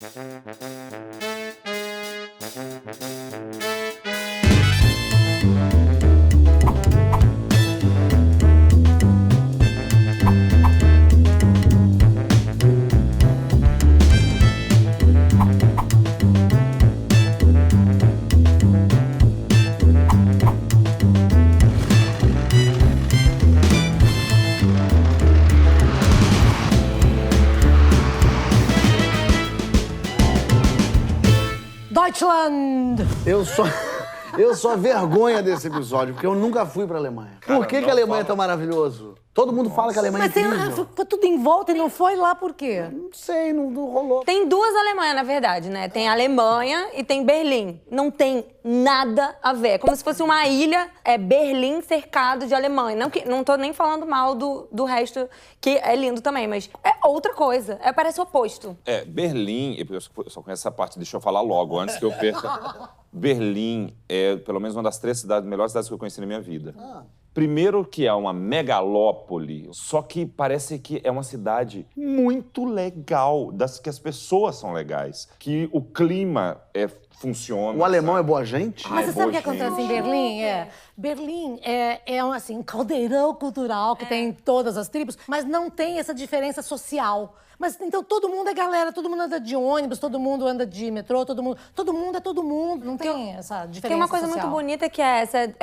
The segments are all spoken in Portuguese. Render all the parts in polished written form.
Deutschland! Eu sou a vergonha desse episódio, porque eu nunca fui pra Alemanha. Por que a Alemanha é tão maravilhoso? Todo mundo fala que a Alemanha é incrível. Foi tudo em volta e não foi lá por quê? Não sei, não rolou. Tem duas Alemanhas, na verdade, né? Tem a Alemanha e tem Berlim. Não tem nada a ver. É como se fosse uma ilha, Berlim cercado de Alemanha. Não tô nem falando mal do resto, que é lindo também, mas é outra coisa. Parece o oposto. Berlim, eu só conheço essa parte, deixa eu falar logo, antes que eu perca. Berlim é, pelo menos, uma das 3 melhores cidades que eu conheci na minha vida. Primeiro que é uma megalópole, só que parece que é uma cidade muito legal, que as pessoas são legais, que o clima funciona. O alemão é boa gente? Mas você sabe o que acontece em Berlim? Berlim um caldeirão cultural que tem todas as tribos, mas não tem essa diferença social. Mas então todo mundo é galera, todo mundo anda de ônibus, todo mundo anda de metrô, todo mundo é todo mundo, não tem essa diferença. Tem uma coisa social. muito bonita que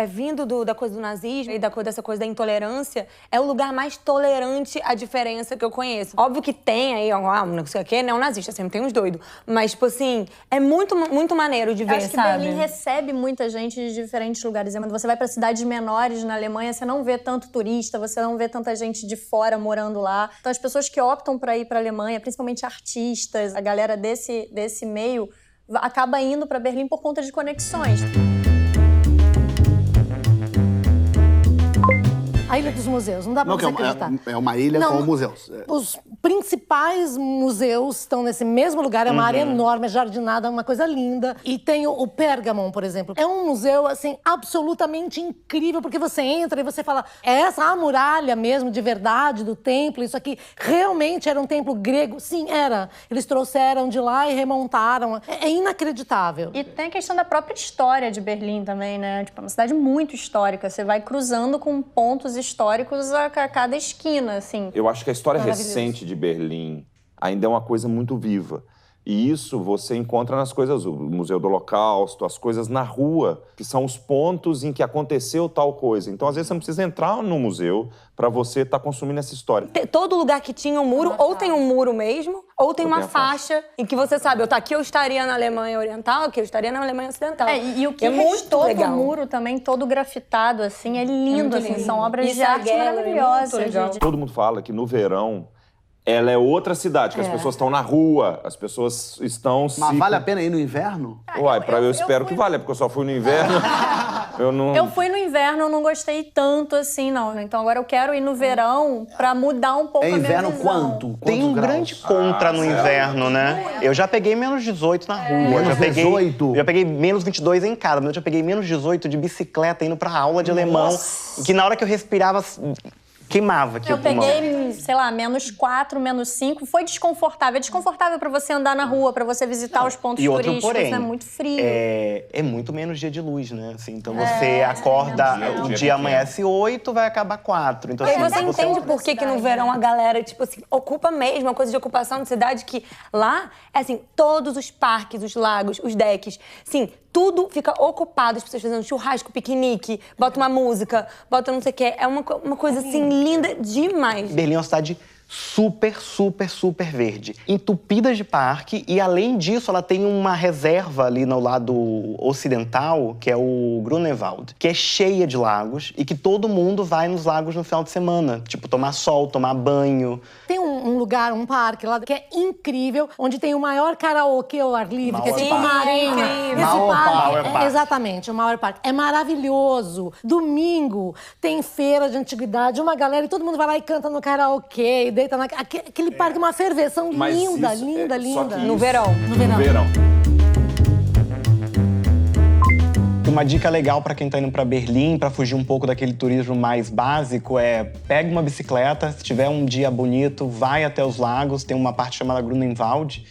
vindo da coisa do nazismo e dessa coisa da intolerância, é o lugar mais tolerante à diferença que eu conheço. Óbvio que tem aí, não sei o quê, neonazista, sempre tem uns doidos. Mas, tipo assim, é muito, muito maneiro de ver, acho que sabe? Berlim recebe muita gente de diferentes lugares. Quando você vai para cidades menores na Alemanha, você não vê tanto turista, você não vê tanta gente de fora morando lá. Então, as pessoas que optam para ir para Alemanha, principalmente artistas, a galera desse meio, acaba indo para Berlim por conta de conexões. A Ilha dos Museus, não dá pra você acreditar. É uma ilha com museus. Os principais museus estão nesse mesmo lugar, é uma área enorme, é jardinada, uma coisa linda. E tem o Pergamon, por exemplo. É um museu, assim, absolutamente incrível, porque você entra e você fala, essa a muralha mesmo, de verdade, do templo, isso aqui realmente era um templo grego? Sim, era. Eles trouxeram de lá e remontaram. É inacreditável. E tem a questão da própria história de Berlim também, né? Tipo, é uma cidade muito histórica. Você vai cruzando com pontos históricos a cada esquina, assim. Eu acho que a história recente de Berlim ainda é uma coisa muito viva. E isso você encontra nas coisas, o Museu do Holocausto, as coisas na rua, que são os pontos em que aconteceu tal coisa. Então, às vezes, você não precisa entrar no museu para você estar consumindo essa história. Todo lugar que tinha um muro, ou tem um muro mesmo, ou tem uma faixa em que você sabe, aqui eu estaria na Alemanha Oriental, aqui eu estaria na Alemanha Ocidental. E o que restou do muro também, todo grafitado, assim, é lindo, assim, são obras de arte maravilhosas. Todo mundo fala que no verão ela é outra cidade, que as pessoas estão na rua, as pessoas estão... Mas vale a pena ir no inverno? Eu espero que valha, porque eu só fui no inverno. Eu fui no inverno, eu não gostei tanto assim, não. Então agora eu quero ir no verão pra mudar um pouco a minha visão. É inverno quanto? Tem um grande contra no inverno, né? Eu já peguei menos 18 na rua. Menos 18? Já peguei menos 22 em casa, mas eu já peguei menos 18 de bicicleta indo pra aula de alemão. Que na hora que eu respirava... queimava aqui o pulmão. Eu peguei, sei lá, -4, -5. Foi desconfortável. É desconfortável pra você andar na rua, pra você visitar os pontos turísticos. Porém, é muito frio. É muito menos dia de luz, né? Assim, então você acorda, o dia amanhece 8, vai acabar 4. Então, E você entende por que no verão a galera, tipo assim, ocupa mesmo, uma coisa de ocupação de cidade, que lá, assim, todos os parques, os lagos, os decks, sim, tudo fica ocupado, as pessoas fazendo churrasco, piquenique, bota uma música, bota não sei o quê. É uma coisa, assim, linda demais. Berlim é uma cidade super, super, super verde. Entupida de parque e, além disso, ela tem uma reserva ali no lado ocidental, que é o Grunewald, que é cheia de lagos e que todo mundo vai nos lagos no final de semana. Tipo, tomar sol, tomar banho. Tem um lugar, um parque lá que é incrível, onde tem o maior karaokê ao ar livre, que é tipo uma arena. Mauer Park. Exatamente, o Mauer Park. É maravilhoso. Domingo tem feira de antiguidade, uma galera e todo mundo vai lá e canta no karaokê e deita aquele parque, uma ferveção linda, linda, linda. No verão. No verão. Uma dica legal para quem tá indo para Berlim, para fugir um pouco daquele turismo mais básico, pega uma bicicleta, se tiver um dia bonito, vai até os lagos, tem uma parte chamada Grunewald,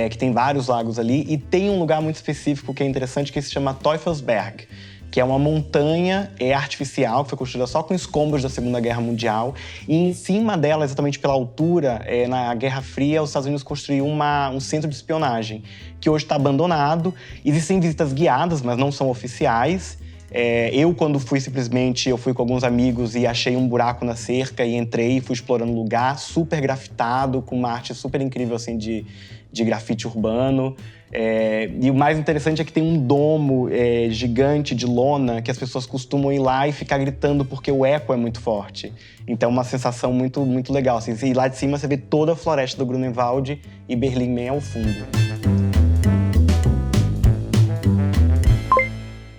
que tem vários lagos ali. E tem um lugar muito específico que é interessante, que se chama Teufelsberg, que é uma montanha artificial, que foi construída só com escombros da Segunda Guerra Mundial. E em cima dela, exatamente pela altura, na Guerra Fria, os Estados Unidos construíram um centro de espionagem, que hoje está abandonado. Existem visitas guiadas, mas não são oficiais. Eu, quando fui, eu fui com alguns amigos e achei um buraco na cerca e entrei e fui explorando o lugar, super grafitado, com uma arte super incrível, assim, de grafite urbano. E o mais interessante é que tem um domo gigante de lona que as pessoas costumam ir lá e ficar gritando porque o eco é muito forte. Então é uma sensação muito, muito legal. Assim, e lá de cima você vê toda a floresta do Grunewald e Berlim bem ao fundo.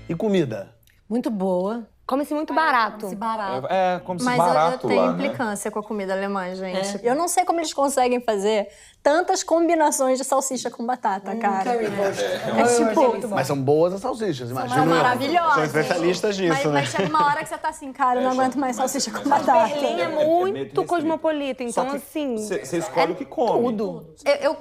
E comida? Muito boa. Come-se muito barato. Come-se barato. Como se Mas barato eu tenho lá, implicância com a comida alemã, gente. Eu não sei como eles conseguem fazer tantas combinações de salsicha com batata, cara. Tipo, Mas são boas as salsichas, imagina. são maravilhosas. São especialistas nisso, né? Mas chega uma hora que você tá assim, cara, eu não aguento mais salsicha com Mas batata. Berlim é muito cosmopolita, então assim... Você escolhe o que come. Tudo.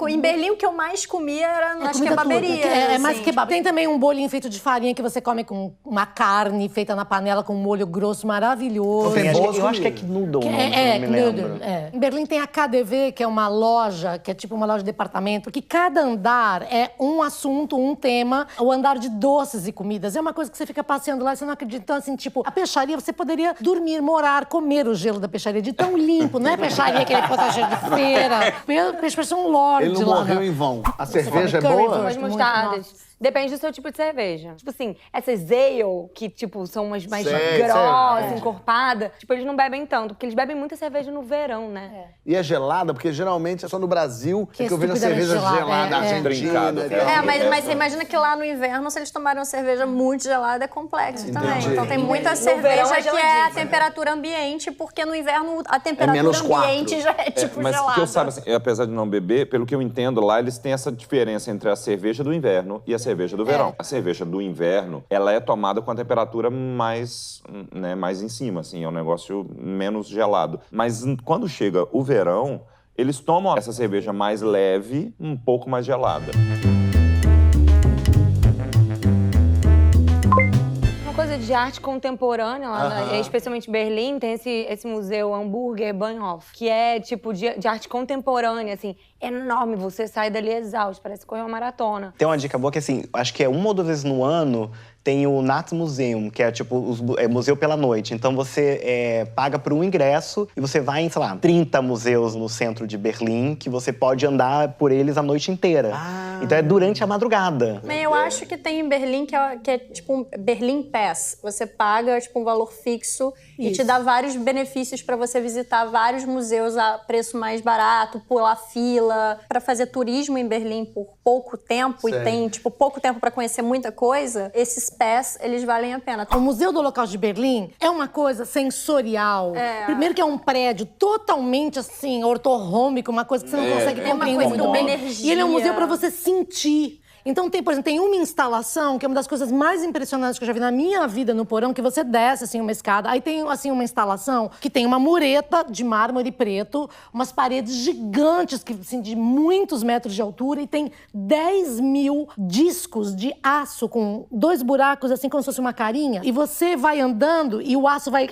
Em Berlim, o que eu mais comia era nas Comida kebaberias. tudo. É mais assim, kebab. Tem também um bolinho feito de farinha que você come com uma carne feita na panela com um molho grosso maravilhoso. Tem boas Eu acho que é comidas. Knudel, não me lembro. Em Berlim tem a KaDeWe, que é uma loja, que é tipo uma loja de departamento, que cada andar é um assunto, um tema, o andar de doces e comidas. É uma coisa que você fica passeando lá e você não acredita. Então, assim, tipo, a peixaria, você poderia dormir, morar, comer o gelo da peixaria de tão limpo. Não é peixaria que ele fosse cheio de feira. Peixe parece um lorde Ele não lá. morreu em vão. A cerveja é curry boa? gosto As muito, mostardas. Depende do seu tipo de cerveja. Tipo assim, essas ale, que tipo, são umas mais Sei, grossas, sei. encorpadas, tipo, eles não bebem tanto, porque eles bebem muita cerveja no verão, né? E é gelada? Porque geralmente é só no Brasil que eu vejo a estupidamente cerveja gelada, gelada, argentina. Trincada, e tal. Mas você imagina que lá no inverno, se eles tomarem uma cerveja muito gelada, é complexo também. Entendi. Então tem muita No verão cerveja é que é a geladíssima. temperatura ambiente, porque no inverno a temperatura menos 4. ambiente já é tipo Mas o gelada. que eu saiba, assim, apesar de não beber, pelo que eu entendo lá, eles têm essa diferença entre a cerveja do inverno e a cerveja do verão. A cerveja do inverno, ela é tomada com a temperatura mais em cima, assim, é um negócio menos gelado. Mas quando chega o verão, eles tomam essa cerveja mais leve, um pouco mais gelada. Coisa de arte contemporânea lá, especialmente em Berlim, tem esse museu Hamburger Bahnhof, que é tipo de arte contemporânea, assim, enorme. Você sai dali exausto, parece correr uma maratona. Tem uma dica boa que, assim, acho que é uma ou duas vezes no ano tem o Nachtmuseum, que é tipo museu pela noite. Então você paga por um ingresso e você vai em, sei lá, 30 museus no centro de Berlim, que você pode andar por eles a noite inteira. Então é durante a madrugada. Mas eu acho que tem em Berlim que é tipo um Berlim Pass. Você paga tipo um valor fixo e te dá vários benefícios para você visitar vários museus a preço mais barato, pular fila, para fazer turismo em Berlim por pouco tempo e tem tipo pouco tempo para conhecer muita coisa. Esses Pass, eles valem a pena. O Museu do Holocausto de Berlim é uma coisa sensorial. Primeiro que é um prédio totalmente, assim, ortorrômbico, uma coisa que você não consegue compreender coisa, muito uma bem. energia. E ele é um museu para você sentir. Então, por exemplo, tem uma instalação que é uma das coisas mais impressionantes que eu já vi na minha vida no porão, que você desce, assim, uma escada. Aí tem, assim, uma instalação que tem uma mureta de mármore preto, umas paredes gigantes, que, assim, de muitos metros de altura, e tem 10 mil discos de aço com 2 buracos, assim, como se fosse uma carinha. E você vai andando e o aço vai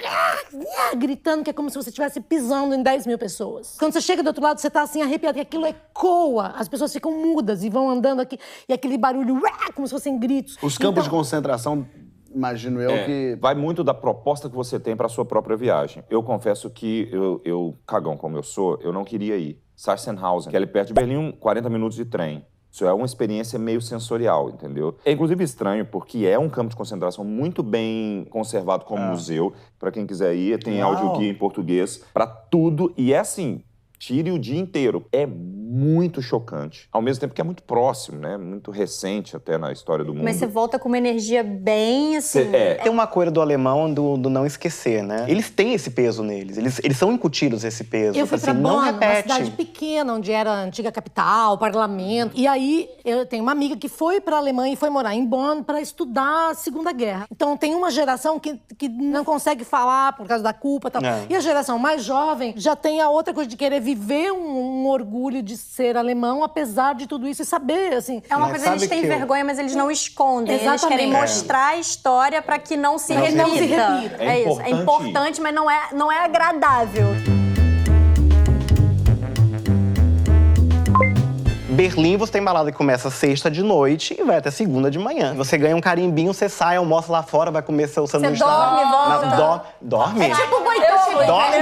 gritando, que é como se você estivesse pisando em 10 mil pessoas. Quando você chega do outro lado, você tá, assim, arrepiado, que aquilo ecoa. As pessoas ficam mudas e vão andando aqui, e aquele barulho, como se fossem gritos. Os campos de concentração, imagino eu que... Vai muito da proposta que você tem para a sua própria viagem. Eu confesso que eu, cagão como eu sou, eu não queria ir. Sachsenhausen, que é ali perto de Berlim, 40 minutos de trem. Isso é uma experiência meio sensorial, entendeu? É inclusive estranho, porque é um campo de concentração muito bem conservado como museu. Para quem quiser ir, tem audioguia em português para tudo. E é assim, tire o dia inteiro. É muito chocante. Ao mesmo tempo que é muito próximo, né? Muito recente até na história do mundo. Mas você volta com uma energia bem, assim... Tem uma coisa do alemão do não esquecer, né? Eles têm esse peso neles. Eles são incutidos esse peso. Eu fui assim, pra não Bonn, uma repete. cidade pequena, onde era a antiga capital, parlamento. E aí, Eu tenho uma amiga que foi pra Alemanha e foi morar em Bonn pra estudar a Segunda Guerra. Então tem uma geração que não consegue falar por causa da culpa e tal. E a geração mais jovem já tem a outra coisa de querer viver um orgulho de ser alemão, apesar de tudo isso, e saber, assim... É uma coisa que eles têm vergonha, mas eles não escondem. Eles querem mostrar a história pra que não se repita. Não se repita. É isso. É importante, mas não é agradável. Berlim, você tem balada que começa sexta de noite e vai até segunda de manhã. Você ganha um carimbinho, você sai, almoça lá fora, vai comer seu sanduíche. Você dorme, volta. Dorme? É tipo boitolo. Dorme?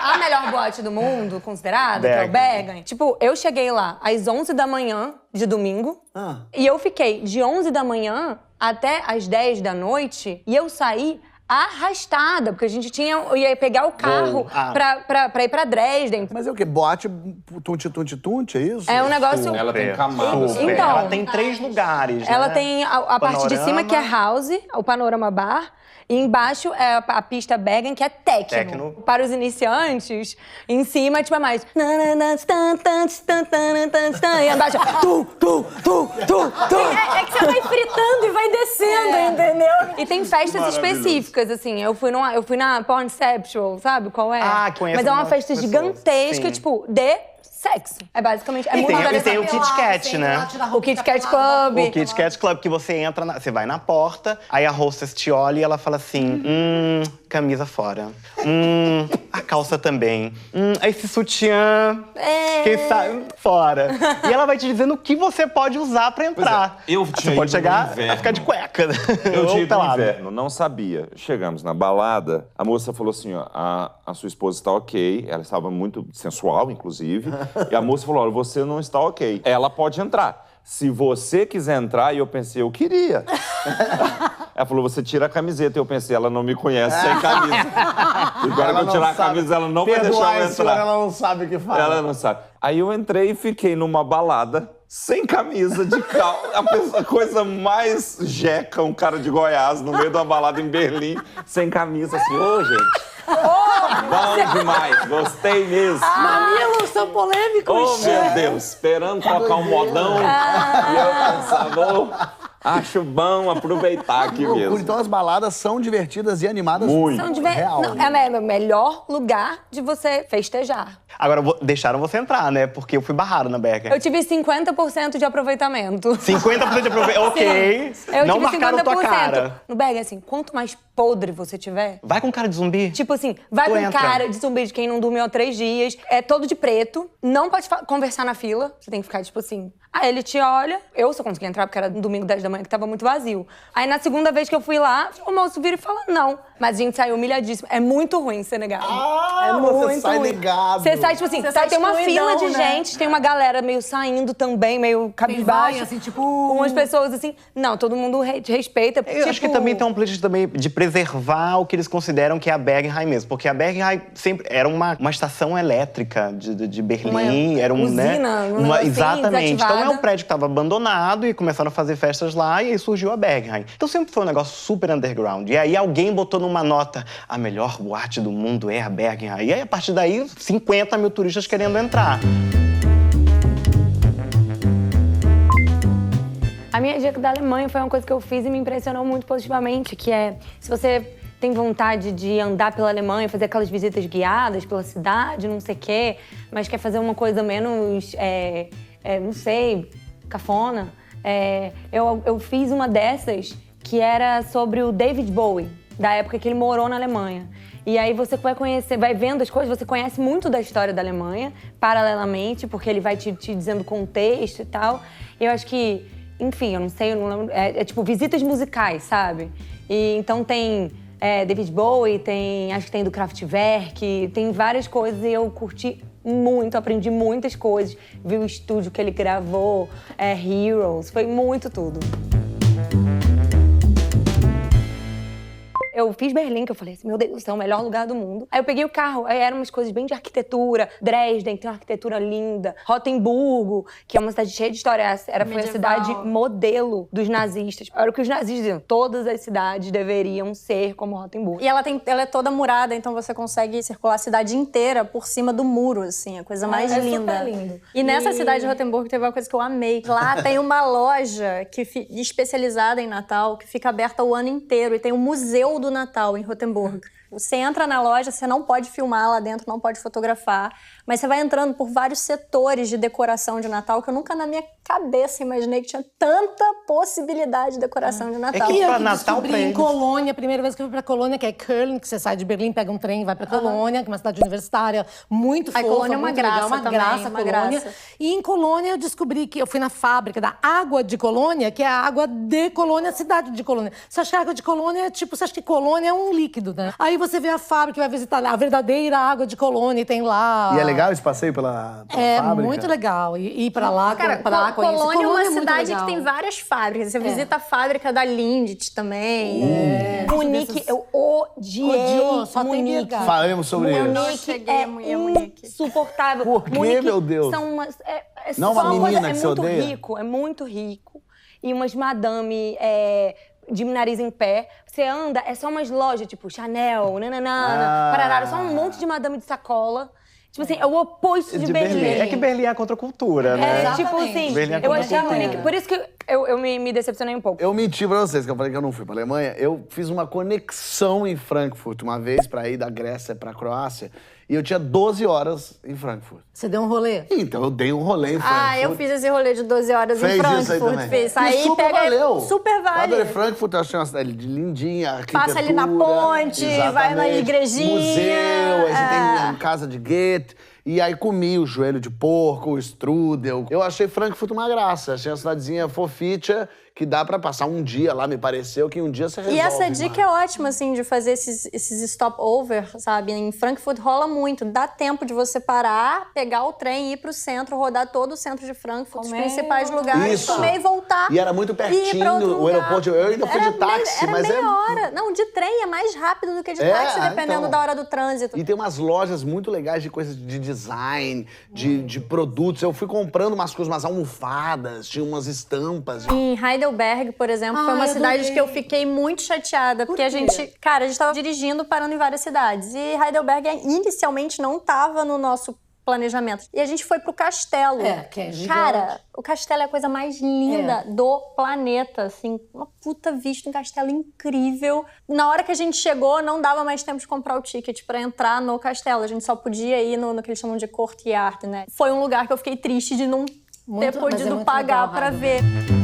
A melhor boate do mundo, considerada, que é o Berghain. Tipo, eu cheguei lá às 11 da manhã de domingo. E eu fiquei de 11 da manhã até às 10 da noite. E eu saí arrastada, porque a gente ia pegar o carro pra ir pra Dresden. Mas é o quê? Boate tunte, é isso? É um negócio... Ela tem camadas. Então, ela tem 3 lugares, ela né? tem a parte de cima, que é house, o Panorama Bar. E embaixo é a pista Berghain, que é techno. Para os iniciantes, em cima, tipo, é mais... E embaixo... É que você vai fritando e vai descendo, entendeu? E tem festas específicas, assim. Eu fui na Pornceptual, sabe qual é? Conheço. Mas é uma festa gigantesca, Sim. tipo, de sexo. É basicamente... É E muito tem interessante. o Kit Kat, né? O Kit Kat Club. O Kit Kat Club, que você entra, você vai na porta, aí a hostess te olha e ela fala assim, camisa fora. A calça também. Esse sutiã, quem sabe, fora. E ela vai te dizendo o que você pode usar pra entrar. Eu Você tinha pode ido chegar no inverno. a ficar de cueca. Eu Ou tinha ido no pelado. inverno, não sabia. Chegamos na balada, a moça falou assim, ó, a sua esposa está ok, ela estava muito sensual, inclusive, e a moça falou, olha, você não está ok. Ela pode entrar. Se você quiser entrar, e eu pensei, eu queria. Ela falou, você tira a camiseta. Eu pensei, ela não me conhece sem camisa. E agora que eu tirar a camisa, ela não vai deixar eu entrar. Ela não sabe o que fala. Ela não sabe. Aí eu entrei e fiquei numa balada, sem camisa, de calça. A coisa mais jeca, um cara de Goiás, no meio de uma balada em Berlim, sem camisa, assim, ô, gente. Bom demais, gostei mesmo. Mamilos são polêmicos. Oh, meu Deus, esperando tocar um modão. E eu pensava, acho bom aproveitar aqui mesmo. Então as baladas são divertidas e animadas. Muito. Real. Não, é o melhor lugar de você festejar. Agora, deixaram você entrar, né? Porque eu fui barrado na Berghain. Eu tive 50% de aproveitamento. 50% de aproveitamento, ok. Eu Não tive marcaram 50%. tua cara. No Berghain, assim, quanto mais podre você tiver... Vai com cara de zumbi. Tipo assim, vai Tu com entra. cara de zumbi de quem não dormiu há 3 dias. É todo de preto. Não pode conversar na fila. Você tem que ficar, tipo assim... Aí ele te olha. Eu só consegui entrar porque era no domingo, 10 da manhã, que tava muito vazio. Aí na segunda vez que eu fui lá, o moço vira e fala, não. Mas a gente saiu humilhadíssimo. É muito ruim ser negado. É você muito sai ruim. negado. Você sai, tipo assim, tem uma fila de gente, tem uma galera meio saindo também, meio cabisbaixo. assim, tipo... Umas pessoas assim... Não, todo mundo te respeita. Eu acho que também tem um político também de preservar o que eles consideram que é a Berghain mesmo. Porque a Berghain sempre era uma estação elétrica de Berlim. Era usina, um negocinho exatamente. Então é desativada. um prédio que estava abandonado e começaram a fazer festas lá e aí surgiu a Berghain. Então sempre foi um negócio super underground. E aí alguém botou numa nota, a melhor boate do mundo é a Berghain. E aí a partir daí, 50 mil turistas querendo entrar. A minha dica da Alemanha foi uma coisa que eu fiz e me impressionou muito positivamente, que é, se você tem vontade de andar pela Alemanha, fazer aquelas visitas guiadas pela cidade, não sei o quê, mas quer fazer uma coisa menos, não sei, cafona, eu fiz uma dessas que era sobre o David Bowie, da época que ele morou na Alemanha. E aí você vai conhecer, vai vendo as coisas, você conhece muito da história da Alemanha, paralelamente, porque ele vai te dizendo contexto e tal. E eu acho que, enfim, eu não sei, eu não lembro, é tipo visitas musicais, sabe? E então tem David Bowie, acho que tem do Kraftwerk, tem várias coisas e eu curti muito, aprendi muitas coisas. Vi o estúdio que ele gravou, Heroes, foi muito tudo. eu fiz Berlim, que eu falei assim, meu Deus do céu, o melhor lugar do mundo. Aí eu peguei o carro, aí eram umas coisas bem de arquitetura. Dresden tem uma arquitetura linda. Rotemburgo, que é uma cidade cheia de história. Foi a cidade modelo dos nazistas. Era o que os nazistas diziam. Todas as cidades deveriam ser como Rotemburgo. E ela é toda murada, então você consegue circular a cidade inteira por cima do muro, assim. A coisa mais linda. Super lindo. E nessa cidade de Rotemburgo teve uma coisa que eu amei. Lá tem uma loja especializada em Natal, que fica aberta o ano inteiro. E tem um museu do Natal em Rotemburgo. Você entra na loja, você não pode filmar lá dentro, não pode fotografar, mas você vai entrando por vários setores de decoração de Natal que eu nunca na minha cabeça imaginei que tinha tanta possibilidade de decoração de Natal. que E eu pra que Natal, descobri pra em eles. Colônia, a primeira vez que eu fui pra Colônia, que é Köln, que você sai de Berlim, pega um trem e vai pra Colônia, que é uma cidade universitária muito fofa, Colônia é uma muito graça legal, uma também, graça, uma Colônia. graça. E em Colônia eu descobri que eu fui na fábrica da água de Colônia, que é a água de Colônia, a cidade de Colônia. Você acha que a água de Colônia é tipo, você acha que Colônia é um líquido, né? Aí você vê a fábrica, vai visitar a verdadeira água de Colônia e tem lá... E é legal esse passeio pela fábrica? Muito legal. E ir pra lá, Cara, pra conhecer. Colônia é uma muito cidade legal. que tem várias fábricas. Você visita a fábrica da Lindt também. Munique, eu odiei Odiou, só tem Munique. BH. Falemos sobre isso. Munique cheguei é a Munique. insuportável. Por quê, Munique meu Deus? São umas, Não só uma menina coisa, que você muito odeia? rico, é muito rico. E umas madame de nariz em pé. Você anda, é só umas lojas, tipo Chanel, nananana, parará, só um monte de madame de sacola. Tipo assim, é o oposto de Berlim. É que Berlim é a contracultura, né? Tipo assim, Berlim é eu achei contracultura. Munique. Por isso que eu me decepcionei um pouco. Eu menti pra vocês, que eu falei que eu não fui pra Alemanha. Eu fiz uma conexão em Frankfurt uma vez pra ir da Grécia pra Croácia. E eu tinha 12 horas em Frankfurt. Você deu um rolê? Então eu dei um rolê em Frankfurt. Ah, eu fiz esse rolê de 12 horas Fez em isso aí Frankfurt. também. Fiz. E Aí super pega. valeu. Super vale. Eu adorei Frankfurt, eu achei uma cidade lindinha, arquitetura. Passa ali na ponte, vai na exatamente, igrejinha. Museu, aí você tem a casa de Goethe. E aí comi o joelho de porco, o strudel. Eu achei Frankfurt uma graça. Achei uma cidadezinha foficha que dá pra passar um dia lá, me pareceu que um dia você resolve. E essa dica é ótima, assim, de fazer esses stopover, sabe? Em Frankfurt rola muito. Dá tempo de você parar, pegar o trem, ir pro centro, rodar todo o centro de Frankfurt, os principais lugares, Isso. comer e voltar. E era muito ir pra pertinho outro o lugar. aeroporto. Eu ainda fui de táxi, era mas meia hora. Não, de trem é mais rápido do que de táxi, dependendo então. da hora do trânsito. E tem umas lojas muito legais de coisas de design, de produtos. Eu fui comprando umas coisas, umas almofadas, tinha umas estampas. Em Heidelberg, por exemplo, foi uma cidade que eu fiquei muito chateada, porque a gente tava dirigindo, parando em várias cidades. E Heidelberg inicialmente não tava no nosso planejamento. E a gente foi pro castelo. Que é gigante. Cara, o castelo é a coisa mais linda do planeta, assim. Uma puta vista, um castelo incrível. Na hora que a gente chegou, não dava mais tempo de comprar o ticket pra entrar no castelo. A gente só podia ir no que eles chamam de courtyard, né? Foi um lugar que eu fiquei triste de não Muito- ter mas é podido muito pagar legal, pra Heidelberg. ver.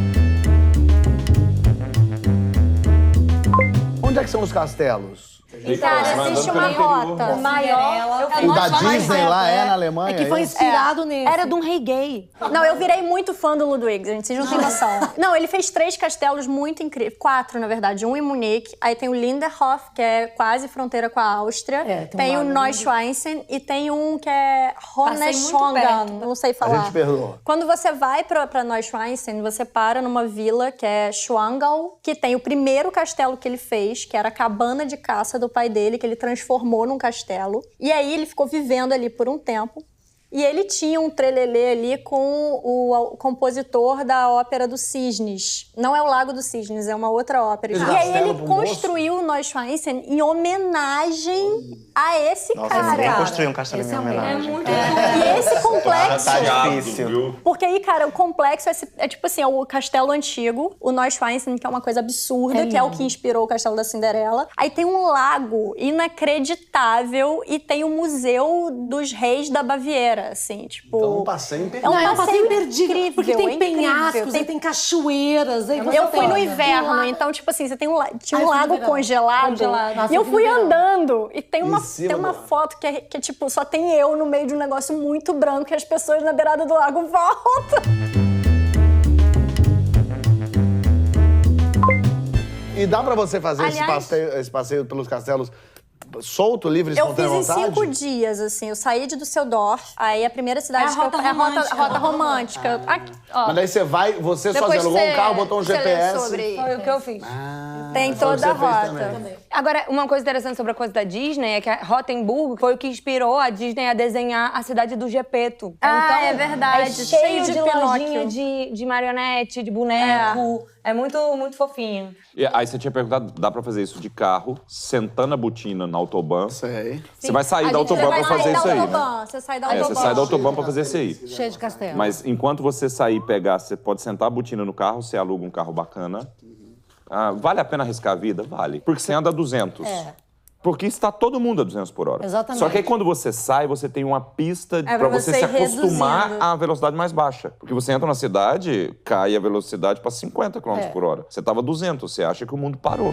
Onde é que são os castelos? Cara, existe uma rota. O maior... O da Disney lá é na Alemanha? É que foi isso? inspirado nesse. Era de um rei gay. Não, eu virei muito fã do Ludwig, gente, vocês não têm noção. Não, ele fez 3 castelos muito incríveis. 4, na verdade. Um em Munique, aí tem o Linderhof, que é quase fronteira com a Áustria. tem um o lago Neuschwanstein e tem um que é Passei muito Hohenschwangau, perto. não sei falar. A gente perdoa. Quando você vai pra Neuschwanstein, você para numa vila que é Schwangau, que tem o primeiro castelo que ele fez, que era a cabana de caça do pai dele, que ele transformou num castelo. E aí ele ficou vivendo ali por um tempo. E ele tinha um trelelê ali com o compositor da Ópera do Cisnes. Não é o Lago dos Cisnes, é uma outra ópera. Esse E aí castelo ele pro construiu o Neuschwanstein em homenagem a esse Nossa, cara. ninguém construiu um castelo em Esse minha é um homenagem. E esse complexo... Tá difícil. Porque aí, cara, o complexo é tipo assim, é o castelo antigo, o Neuschwanstein, que é uma coisa absurda, que é o que inspirou o castelo da Cinderela. Aí tem um lago inacreditável e tem o Museu dos Reis da Baviera, assim, tipo... Então um passeio imperdível. É um Não, é um passeio imperdível, incrível, porque tem incrível. penhascos, Tem- tem cachoeiras. Aí você Eu fui no tem- inverno, então, tipo assim, você tem tinha Ah, um eu fui no lago verão. congelado. Nossa, E eu eu fui no fui verão. andando. E tem Em uma, cima tem uma do lago. foto que é, tipo, só tem eu no meio de um negócio muito branco e as pessoas na beirada do lago voltam. E dá pra você fazer Aliás- esse passeio pelos castelos solto, livre, Eu espontânea fiz em vontade? 5 dias, assim. Eu saí de Düsseldorf, aí a primeira cidade É a que eu... rota É a romântica. rota romântica. Aqui, ó. Mas daí você vai, você sozinho alugou um carro, botou um você lê GPS. sobre... Foi o que eu fiz. Tem foi o que toda a você fez rota. também. Agora, uma coisa interessante sobre a coisa da Disney é que a Rotemburgo foi o que inspirou a Disney a desenhar a cidade do Gepeto. Ah, é verdade. É cheio de Pinóquio. lojinha de marionete, de boneco. É muito, muito fofinho. E aí você tinha perguntado, dá pra fazer isso de carro, sentando a botina na autobahn. Sei. Você vai sair da Você autobahn vai pra fazer sair isso da aí. autobahn, Você sai da autobahn. Você sai da autobahn pra fazer isso aí. Cheio de castelo. Mas enquanto você sair e pegar, você pode sentar a botina no carro, você aluga um carro bacana. Vale a pena arriscar a vida? Vale. Porque você anda a 200. Porque está todo mundo a 200 por hora. Exatamente. Só que aí quando você sai, você tem uma pista pra pra você você se ir acostumar reduzindo. à velocidade mais baixa. Porque você entra na cidade, cai a velocidade pra 50 km por hora. Você tava 200, você acha que o mundo parou.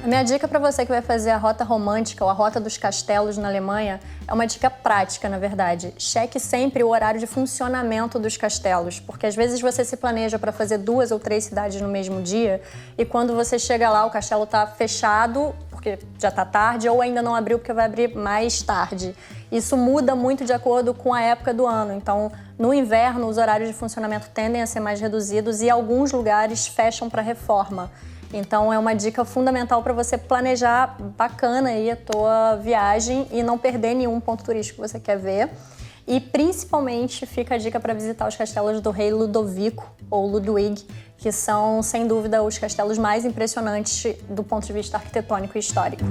A minha dica pra você que vai fazer a rota romântica ou a rota dos castelos na Alemanha é uma dica prática, na verdade. Cheque sempre o horário de funcionamento dos castelos, porque às vezes você se planeja para fazer 2 ou 3 cidades no mesmo dia e quando você chega lá o castelo tá fechado porque já tá tarde ou ainda não abriu porque vai abrir mais tarde. Isso muda muito de acordo com a época do ano. Então, no inverno, os horários de funcionamento tendem a ser mais reduzidos e alguns lugares fecham para reforma. Então é uma dica fundamental para você planejar bacana aí a tua viagem e não perder nenhum ponto turístico que você quer ver. E principalmente fica a dica para visitar os castelos do rei Ludovico ou Ludwig, que são sem dúvida os castelos mais impressionantes do ponto de vista arquitetônico e histórico.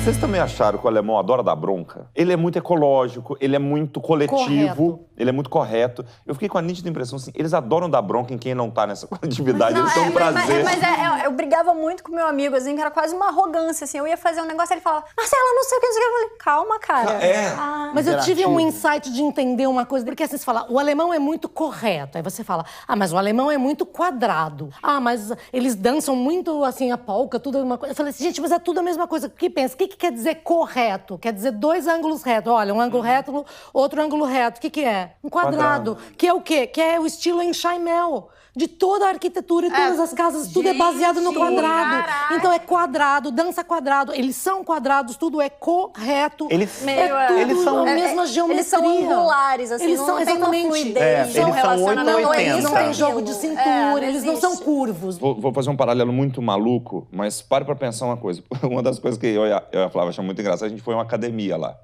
Vocês também acharam que o alemão adora dar bronca? Ele é muito ecológico, ele é muito coletivo, Correto. ele é muito correto. Eu fiquei com a nítida impressão assim, eles adoram dar bronca em quem não tá nessa coletividade, eles têm um prazer. Eu brigava muito com meu amigo, assim, que era quase uma arrogância, assim. Eu ia fazer um negócio e ele falava, Marcela, não sei o que, não sei o que. Eu falei, calma, cara. Mas eu tive um Interativo. insight de entender uma coisa, porque assim, você fala, o alemão é muito correto. Aí você fala, mas o alemão é muito quadrado. Mas eles dançam muito, assim, a polca, tudo uma coisa. Eu falei assim, gente, mas é tudo a mesma coisa. O que pensa? O que quer dizer correto? Quer dizer 2 ângulos retos. Olha, um ângulo reto, outro ângulo reto. O que é? Um quadrado. Que é o quê? Que é o estilo Enxaimel. De toda a arquitetura e todas as casas, tudo é baseado no quadrado. caraca. Então é quadrado, dança quadrado. Eles são quadrados, tudo é correto. Eles tudo eles são- a mesma geometria. Eles são angulares, assim, Eles não são tem uma exatamente. fluidez. eles são 8 ou Não, 80. eles não têm jogo de cintura, eles não são existe. curvos. Vou fazer um paralelo muito maluco, mas pare pra pensar uma coisa. Uma das coisas que eu e a Flávia achamos muito engraçado, a gente foi em uma academia lá.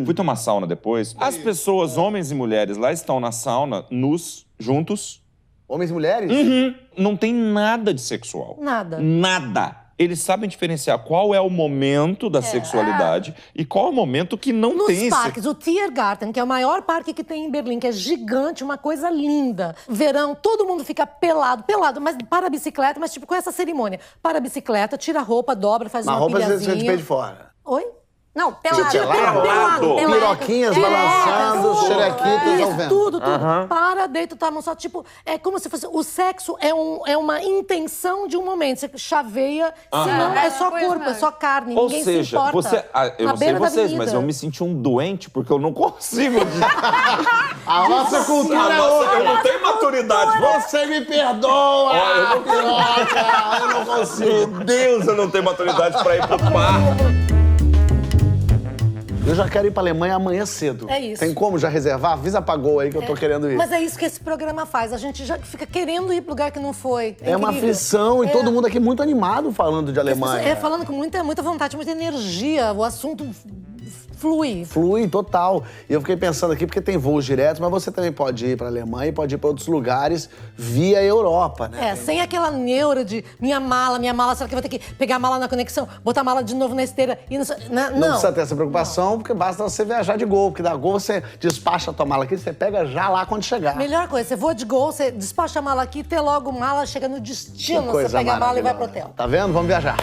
Fui tomar sauna depois. As pessoas, homens e mulheres, lá estão na sauna, nus, juntos. Homens e mulheres? Não tem nada de sexual. Nada. Nada. Eles sabem diferenciar qual é o momento da sexualidade e qual é o momento que não Nos tem parques, o Tiergarten, que é o maior parque que tem em Berlim, que é gigante, uma coisa linda. Verão, todo mundo fica pelado, mas para a bicicleta, mas tipo com essa cerimônia. Para a bicicleta, tira a roupa, dobra, faz Na uma roupa você pilhazinha. de pé de fora. Oi? Não, pelado. pelado. Piroquinhas balançando, xerequitas ao vento. Tudo. Para, deita tua mão só, tipo, é como se fosse... O sexo é uma intenção de um momento. Você chaveia, senão é só corpo, é só carne, Ou ninguém se seja, importa. eu Na não sei beira da vocês, avenida. mas eu me senti um doente porque eu não consigo. A nossa cultura é eu outra. não tenho maturidade. Você me perdoa! Piroca, eu não consigo. Meu Deus, eu não tenho maturidade pra ir pro bar. Eu já quero ir pra Alemanha amanhã cedo. É isso. Tem como já reservar? Avisa pra Gol aí que eu tô querendo ir. Mas é isso que esse programa faz. A gente já fica querendo ir pro lugar que não foi. É uma incrível. aflição e todo mundo aqui muito animado falando de Alemanha. Falando com muita vontade, muita energia. O assunto flui. Flui, total. E eu fiquei pensando aqui, porque tem voos diretos, mas você também pode ir pra Alemanha e pode ir pra outros lugares via Europa, né? Sem aquela neura de minha mala, será que eu vou ter que pegar a mala na conexão, botar a mala de novo na esteira e não... Não precisa ter essa preocupação, porque basta você viajar de Gol, porque da Gol você despacha a tua mala aqui, você pega já lá quando chegar. Melhor coisa, você voa de Gol, você despacha a mala aqui, ter logo mala, chega no destino, Que você coisa pega a mala e vai pro maravilhosa. hotel. Tá vendo? Vamos viajar.